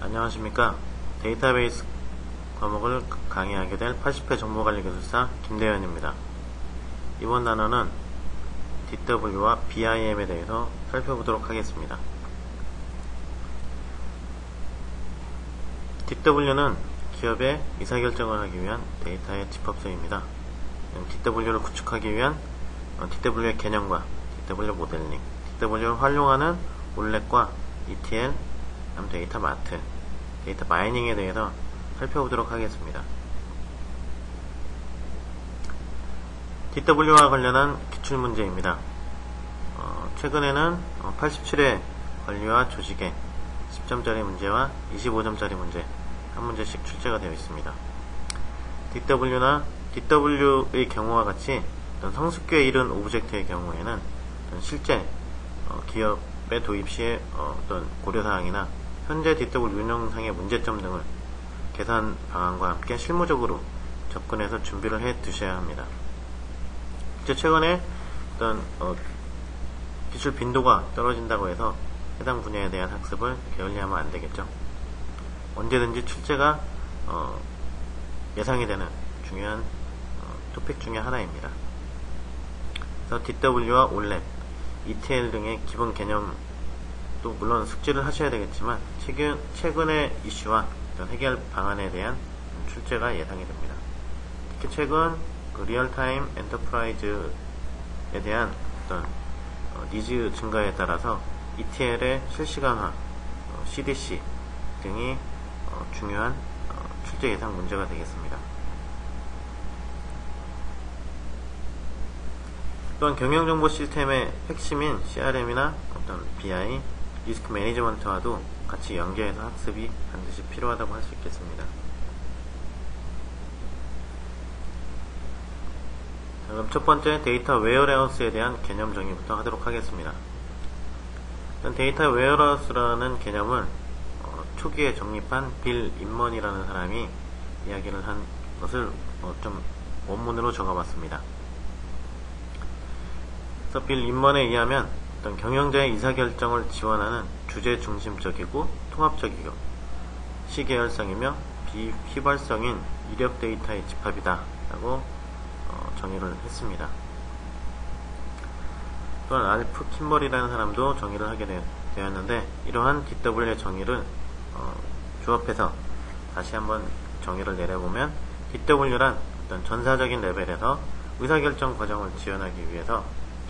안녕하십니까. 데이터베이스 과목을 강의하게 될 80회 정보관리기술사 김대현입니다. 이번 단어는 DW와 BIM에 대해서 살펴보도록 하겠습니다. DW는 기업의 의사결정을 하기 위한 데이터의 집합소입니다. DW를 구축하기 위한 DW의 개념과 DW 모델링, DW를 활용하는 올렛과 ETL, 데이터 마트, 데이터 마이닝에 대해서 살펴보도록 하겠습니다. DW와 관련한 기출문제입니다. 최근에는 87회 관리와 조직의 10점짜리 문제와 25점짜리 문제 한 문제씩 출제가 되어 있습니다. DW나 DW의 경우와 같이 어떤 성숙기에 이른 오브젝트의 경우에는 실제 기업의 도입 시에 어떤 고려사항이나 현재 DW 운영상의 문제점 등을 계산 방안과 함께 실무적으로 접근해서 준비를 해 두셔야 합니다. 최근에 어떤 기출 빈도가 떨어진다고 해서 해당 분야에 대한 학습을 게을리하면 안 되겠죠. 언제든지 출제가 예상이 되는 중요한 토픽 중에 하나입니다. 그래서 DW와 올렛, ETL 등의 기본 개념 또 물론 숙지를 하셔야 되겠지만 최근의 이슈와 해결 방안에 대한 출제가 예상이 됩니다. 특히 최근 리얼타임 엔터프라이즈에 대한 어떤 니즈 증가에 따라서 ETL의 실시간화, CDC 등이 중요한 출제 예상 문제가 되겠습니다. 또한 경영정보 시스템의 핵심인 CRM이나 어떤 BI, 리스크 매니지먼트와도 같이 연계해서 학습이 반드시 필요하다고 할 수 있겠습니다. 자, 그럼 첫 번째 데이터 웨어하우스에 대한 개념 정의부터 하도록 하겠습니다. 데이터 웨어하우스라는 개념을 초기에 정립한 빌 인먼이라는 사람이 이야기를 한 것을 좀 원문으로 적어봤습니다. 그래서 빌 인먼에 의하면 어떤 경영자의 의사결정을 지원하는 주제 중심적이고 통합적이고 시계열성이며 비휘발성인 이력 데이터의 집합이다 라고 정의를 했습니다. 또한 알프 킴벌이라는 사람도 정의를 하게 되었는데 이러한 DW의 정의를 조합해서 다시 한번 정의를 내려보면 DW란 어떤 전사적인 레벨에서 의사결정 과정을 지원하기 위해서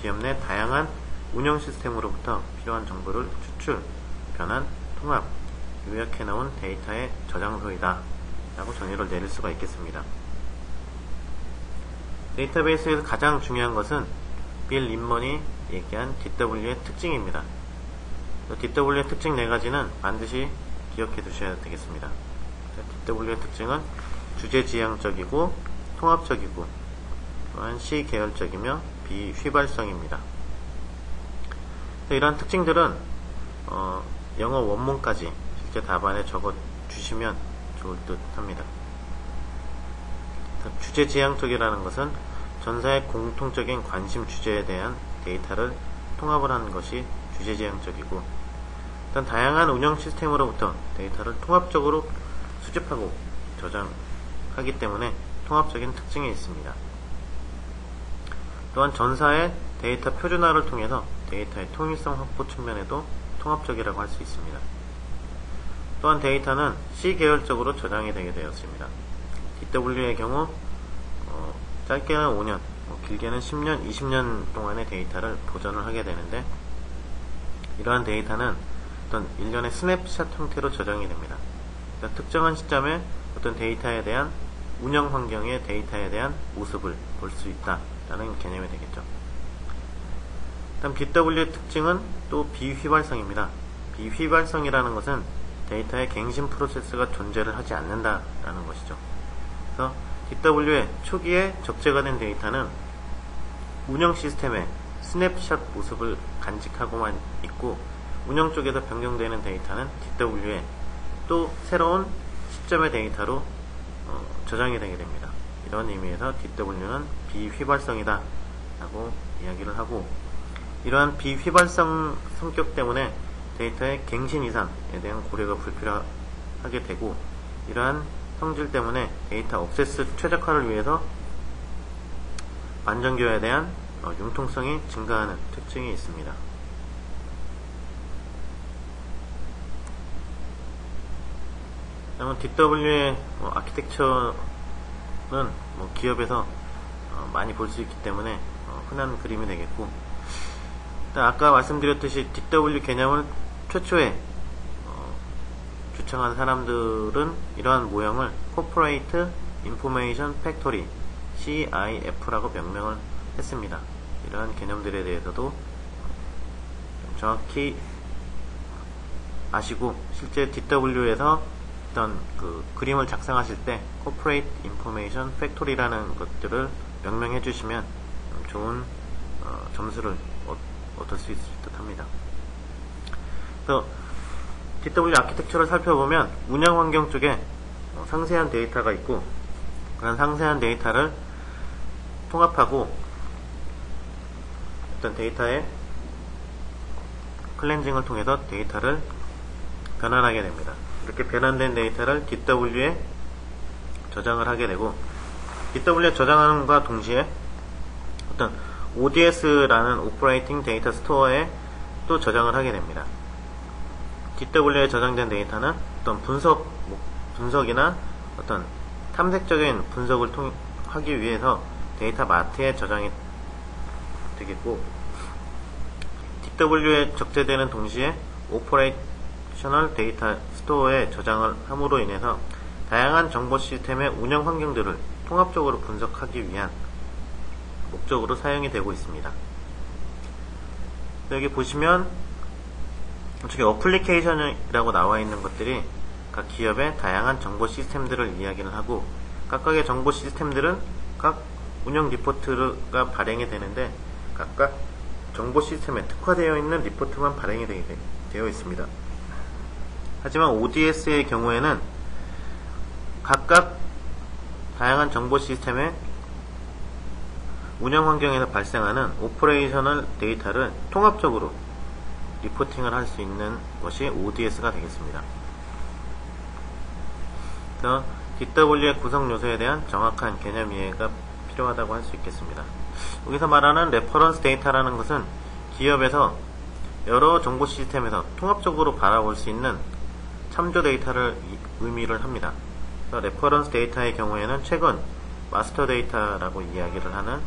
기업 내 다양한 운영 시스템으로부터 필요한 정보를 추출, 변환, 통합, 요약해 놓은 데이터의 저장소이다 라고 정의를 내릴 수가 있겠습니다. 데이터베이스에서 가장 중요한 것은 빌 인먼이 얘기한 DW의 특징입니다. DW의 특징 4가지는 반드시 기억해 두셔야 되겠습니다. DW의 특징은 주제지향적이고 통합적이고 또한 시계열적이며 비휘발성입니다. 이러한 특징들은 영어 원문까지 실제 답안에 적어 주시면 좋을 듯 합니다. 주제지향적이라는 것은 전사의 공통적인 관심 주제에 대한 데이터를 통합을 하는 것이 주제지향적이고 일단 다양한 운영 시스템으로부터 데이터를 통합적으로 수집하고 저장하기 때문에 통합적인 특징이 있습니다. 또한 전사의 데이터 표준화를 통해서 데이터의 통일성 확보 측면에도 통합적이라고 할 수 있습니다. 또한 데이터는 C계열적으로 저장이 되게 되었습니다. DW의 경우 짧게는 5년, 길게는 10년, 20년 동안의 데이터를 보존을 하게 되는데 이러한 데이터는 어떤 일련의 스냅샷 형태로 저장이 됩니다. 그러니까 특정한 시점에 어떤 데이터에 대한 운영 환경의 데이터에 대한 모습을 볼 수 있다라는 개념이 되겠죠. 일단 BW의 특징은 또 비휘발성입니다. 비휘발성이라는 것은 데이터의 갱신 프로세스가 존재를 하지 않는다라는 것이죠. 그래서 DW의 초기에 적재가 된 데이터는 운영 시스템의 스냅샷 모습을 간직하고만 있고 운영 쪽에서 변경되는 데이터는 DW의 또 새로운 시점의 데이터로 저장이 되게 됩니다. 이런 의미에서 DW는 비휘발성이다 라고 이야기를 하고 이러한 비휘발성 성격 때문에 데이터의 갱신 이상에 대한 고려가 하게 되고, 이러한 성질 때문에 데이터 액세스 최적화를 위해서 반전교에 대한 융통성이 증가하는 특징이 있습니다. 다음은 DW의 아키텍처는 기업에서 많이 볼 수 있기 때문에 흔한 그림이 되겠고, 아까 말씀드렸듯이 DW 개념을 최초에 주창한 사람들은 이러한 모형을 Corporate Information Factory CIF라고 명명을 했습니다. 이러한 개념들에 대해서도 정확히 아시고, 실제 DW에서 어떤 그 그림을 작성하실 때 Corporate Information Factory라는 것들을 명명해 주시면 좋은 점수를 얻을 수 있을 듯 합니다. 그래서 DW 아키텍처를 살펴보면 운영 환경 쪽에 상세한 데이터가 있고, 그런 상세한 데이터를 통합하고 어떤 데이터의 클렌징을 통해서 데이터를 변환하게 됩니다. 이렇게 변환된 데이터를 DW에 저장을 하게 되고, DW에 저장하는과 동시에 어떤 ODS라는 오퍼레이팅 데이터 스토어에 또 저장을 하게 됩니다. DW에 저장된 데이터는 어떤 분석이나 어떤 탐색적인 분석을 하기 위해서 데이터 마트에 저장이 되겠고, DW에 적재되는 동시에 오퍼레이셔널 데이터 스토어에 저장을 함으로 인해서 다양한 정보 시스템의 운영 환경들을 통합적으로 분석하기 위한 목적으로 사용이 되고 있습니다. 여기 보시면 저기 어플리케이션이라고 나와 있는 것들이 각 기업의 다양한 정보 시스템들을 이야기를 하고, 각각의 정보 시스템들은 각 운영 리포트가 발행이 되는데 각각 정보 시스템에 특화되어 있는 리포트만 발행이 되어 있습니다. 하지만 ODS의 경우에는 각각 다양한 정보 시스템의 운영 환경에서 발생하는 오퍼레이셔널 데이터를 통합적으로 리포팅을 할 수 있는 것이 ODS가 되겠습니다. 그래서 DW의 구성 요소에 대한 정확한 개념 이해가 필요하다고 할 수 있겠습니다. 여기서 말하는 레퍼런스 데이터라는 것은 기업에서 여러 정보 시스템에서 통합적으로 바라볼 수 있는 참조 데이터를 의미를 합니다. 그래서 레퍼런스 데이터의 경우에는 최근 마스터 데이터라고 이야기를 하는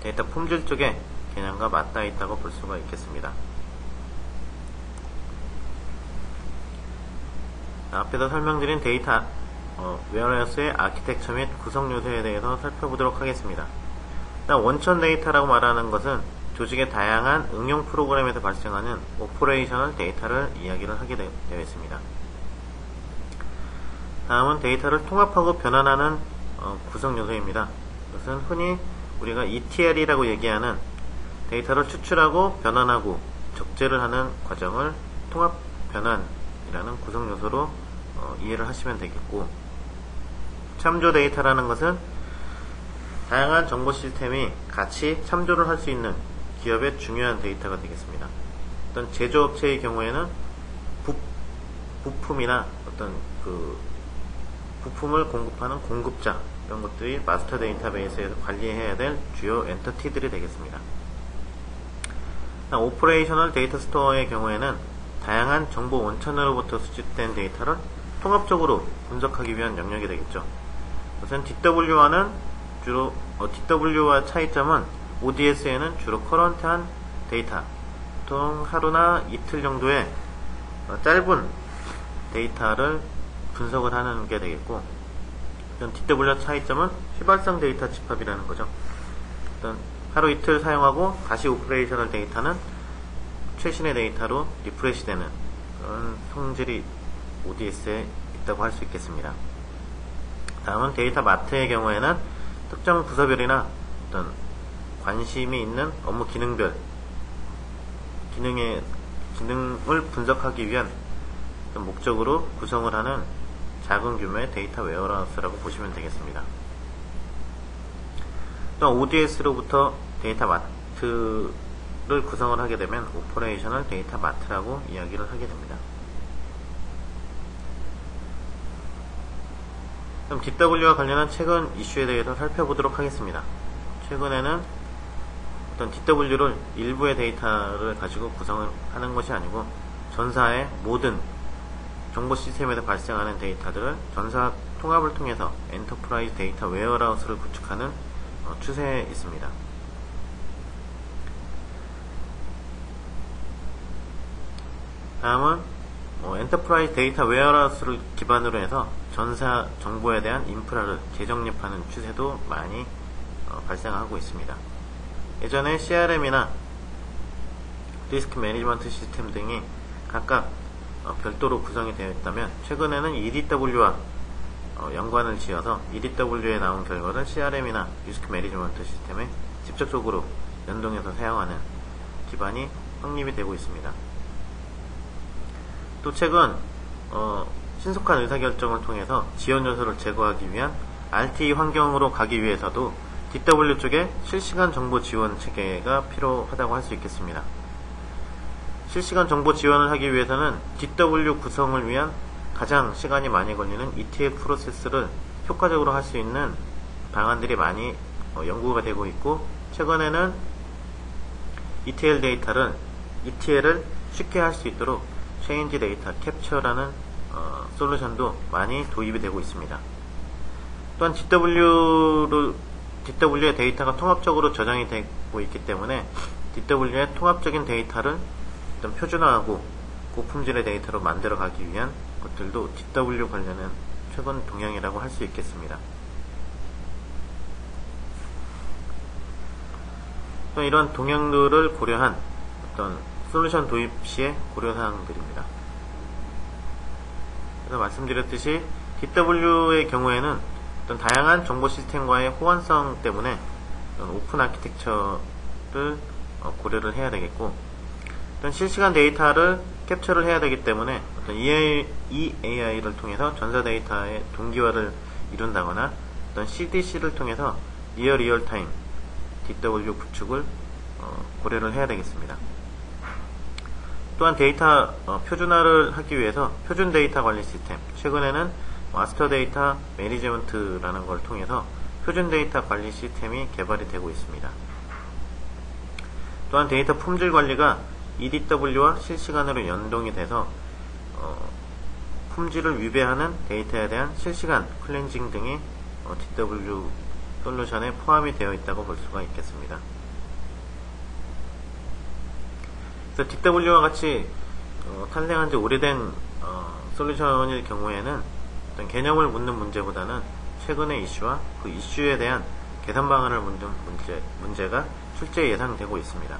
데이터 품질 쪽의 개념과 맞닿아 있다고 볼 수가 있겠습니다. 앞에서 설명드린 데이터 웨어하우스의 아키텍처 및 구성 요소에 대해서 살펴보도록 하겠습니다. 일단 원천 데이터라고 말하는 것은 조직의 다양한 응용 프로그램에서 발생하는 오퍼레이셔널 데이터를 이야기를 하게 되어 있습니다. 다음은 데이터를 통합하고 변환하는 구성 요소입니다. 이것은 흔히 우리가 ETL이라고 얘기하는 데이터를 추출하고 변환하고 적재를 하는 과정을 통합 변환이라는 구성 요소로 이해를 하시면 되겠고, 참조 데이터라는 것은 다양한 정보 시스템이 같이 참조를 할 수 있는 기업의 중요한 데이터가 되겠습니다. 어떤 제조업체의 경우에는 부품이나 어떤 그 부품을 공급하는 공급자, 이런 것들이 마스터 데이터베이스에서 관리해야 될 주요 엔터티들이 되겠습니다. 오퍼레이셔널 데이터 스토어의 경우에는 다양한 정보 원천으로부터 수집된 데이터를 통합적으로 분석하기 위한 영역이 되겠죠. 우선 DW와 차이점은 ODS에는 주로 커런트한 데이터, 보통 하루나 이틀 정도의 짧은 데이터를 분석을 하는 게 되겠고, DW와 차이점은 휘발성 데이터 집합이라는 거죠. 하루 이틀 사용하고 다시 오퍼레이셔널 데이터는 최신의 데이터로 리프레시 되는 그런 성질이 ODS에 있다고 할 수 있겠습니다. 다음은 데이터 마트의 경우에는 특정 부서별이나 어떤 관심이 있는 업무 기능별 기능을 분석하기 위한 어떤 목적으로 구성을 하는 작은 규모의 데이터 웨어하우스라고 보시면 되겠습니다. 또 ODS로부터 데이터 마트를 구성을 하게 되면 오퍼레이셔널 데이터 마트라고 이야기를 하게 됩니다. 그럼 DW와 관련한 최근 이슈에 대해서 살펴보도록 하겠습니다. 최근에는 어떤 DW를 일부의 데이터를 가지고 구성을 하는 것이 아니고 전사의 모든 정보 시스템에서 발생하는 데이터들을 전사 통합을 통해서 엔터프라이즈 데이터 웨어하우스를 구축하는 추세에 있습니다. 다음은 엔터프라이즈 데이터 웨어하우스를 기반으로 해서 전사 정보에 대한 인프라를 재정립하는 추세도 많이 발생하고 있습니다. 예전에 CRM이나 리스크 매니지먼트 시스템 등이 각각 별도로 구성이 되어 있다면 최근에는 EDW와 연관을 지어서 EDW에 나온 결과를 CRM이나 리스크 매니지먼트 시스템에 직접적으로 연동해서 사용하는 기반이 확립이 되고 있습니다. 또 최근 신속한 의사결정을 통해서 지연 요소를 제거하기 위한 RTE 환경으로 가기 위해서도 DW 쪽에 실시간 정보 지원 체계가 필요하다고 할 수 있겠습니다. 실시간 정보 지원을 하기 위해서는 DW 구성을 위한 가장 시간이 많이 걸리는 ETL 프로세스를 효과적으로 할 수 있는 방안들이 많이 연구가 되고 있고, 최근에는 ETL을 쉽게 할 수 있도록 체인지 데이터 캡처라는 솔루션도 많이 도입이 되고 있습니다. 또한 DW의 데이터가 통합적으로 저장이 되고 있기 때문에 DW의 통합적인 데이터를 일단 표준화하고 고품질의 데이터로 만들어가기 위한 것들도 DW 관련한 최근 동향이라고 할 수 있겠습니다. 또 이런 동향들을 고려한 어떤 솔루션 도입 시의 고려사항들입니다. 그래서 말씀드렸듯이 DW의 경우에는 어떤 다양한 정보 시스템과의 호환성 때문에 오픈 아키텍처를 고려를 해야 되겠고, 어떤 실시간 데이터를 캡처를 해야 되기 때문에 어떤 EAI를 통해서 전사 데이터의 동기화를 이룬다거나 어떤 CDC를 통해서 리얼타임 DW 구축을 고려를 해야 되겠습니다. 또한 데이터 표준화를 하기 위해서 표준 데이터 관리 시스템, 최근에는 마스터 데이터 매니지먼트라는 걸 통해서 표준 데이터 관리 시스템이 개발이 되고 있습니다. 또한 데이터 품질 관리가 EDW와 실시간으로 연동이 돼서 품질을 위배하는 데이터에 대한 실시간 클렌징 등이 DW 솔루션에 포함이 되어 있다고 볼 수가 있겠습니다. 그래서 DW와 같이 탄생한 지 오래된 솔루션일 경우에는 어떤 개념을 묻는 문제보다는 최근의 이슈와 그 이슈에 대한 개선 방안을 묻는 문제가 실제 예상되고 있습니다.